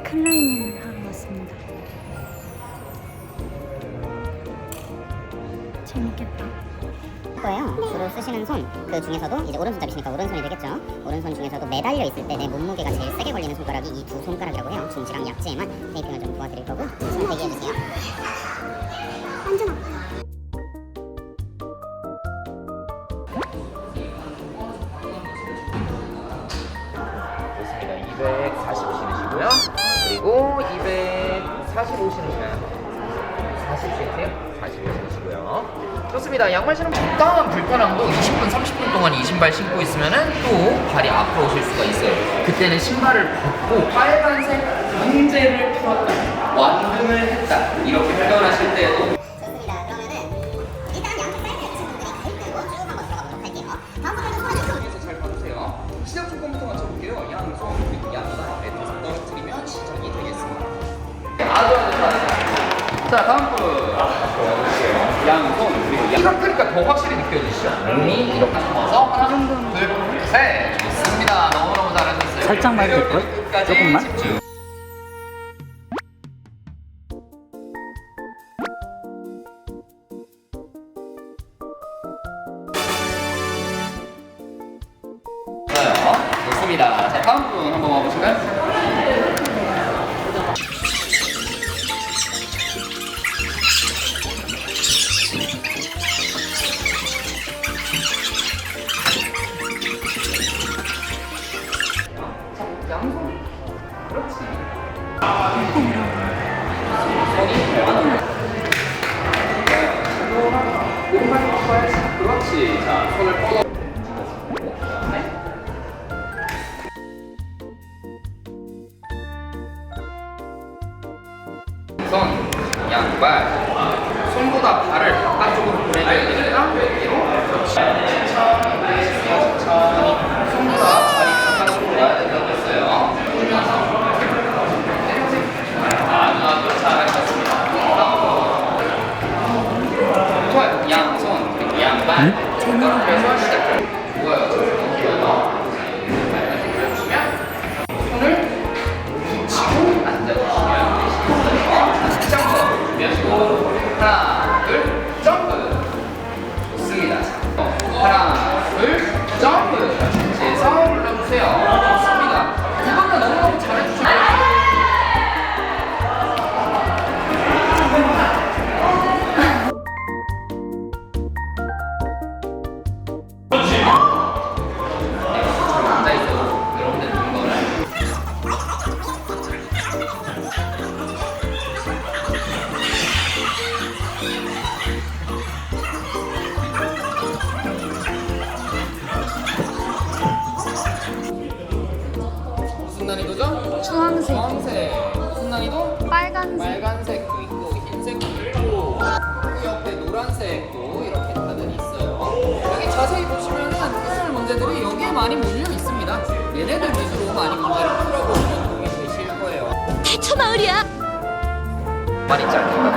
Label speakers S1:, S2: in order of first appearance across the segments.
S1: 클라이밍을 하러 왔습니다. 재밌겠다.
S2: 거예요. 주로 쓰시는 손, 그 중에서도 이제 오른손잡이시니까 오른손이 되겠죠. 오른손 중에서도 매달려 있을 때 내 몸무게가 제일 세게 걸리는 손가락이 이 두 손가락이라고 해요. 중지랑 약지에만 테이핑을 좀 도와드릴 거고 손 대기해주세요.
S1: 완전 아파요.
S3: 좋습니다. 240 신으시고요. 그리고 245 신으시면 40cm? 45 신으시고요. 좋습니다. 양말 신으면 적당한 불편함도 20분, 30분 동안 이 신발 신고 있으면은 또 발이 아파 오실 수가 있어요. 그때는 신발을 벗고 빨간색 문제를 풀었다, 완등을 했다, 이렇게 표현하실 때에도
S2: 좋습니다. 그러면은 일단 양쪽 사이드에 계신 분들이 가입 들고 쭉 한번 들어가 보도록 할게요. 다음부터는 손을
S3: 잘 봐주세요. 시작 조건부터 맞춰볼게요. 양손 그리고 양발 밑에서 떨어뜨리면 시작이 되겠습니다. 아주 좋았어요. 자, 다음 분 양손 그리고 시각하니까 더 확실히 느껴지시죠? 몸이 이렇게 넘어서 하나, 둘, 셋. 좋습니다. 너무너무 잘하셨어요.
S4: 살짝만 될걸?
S3: 끝까지
S4: 조금만?
S3: 집중. 좋습니다. 자, 다음 분 한번 와보실까요? 자, 양손. 그렇지. 손이 오른발 뻗어야지. 그렇지. 자, 손을 뻗어. 손, 양발, 손보다 발을 바깥쪽으로 보내줘야 되니까 여기로. 그렇지. 천천히 손보다 발이 바깥쪽으로 가야 된다고 했어요. 아주 잘하셨습니다. 좋아요. 양손 그리고 양발 그래서 시작해요. 좋아요. 손을 붙이고 앉아주시면 점프 준비하시고 하나 둘 점프. 좋습니다. 하나 둘 점프. 자체에서 올라주세요. 좋습니다. 두 분 다 너무너무 잘해주셨어요. 앉아있어요. 여러분들 좋은 거는 무슨 난이도죠?
S1: 주황색,
S3: 주황색. 무슨 난이도?
S1: 빨간색.
S3: 빨간색도 있고 흰색도 있고 그 옆에 노란색도 이렇게 다들 있어요. 여기 자세히 보시면은 풀 문제들이 여기에 많이 몰려 있습니다. 얘네들 위주로 많이 문제를 풀어보시면 도움이 되실 거예요.
S1: 대처 마을이야.
S3: 많이 짧으니까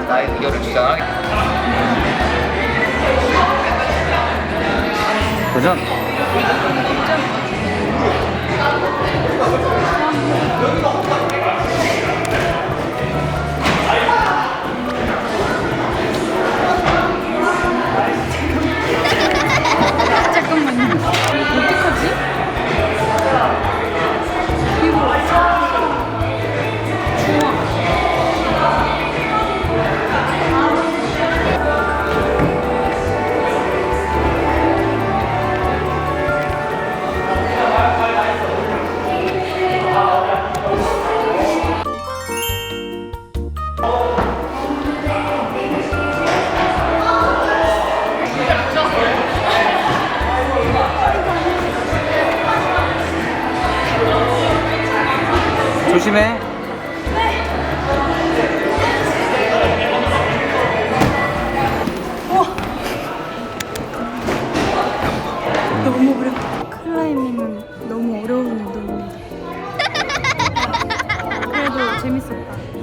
S3: 나의 의견을 주장하게.
S4: 도전.
S1: 잠깐만요. 어떡하지? 이거
S4: 조심해.
S1: 너무 어렵다. 클라이밍은 너무 어려운 운동입니다. 그래도 재밌었다.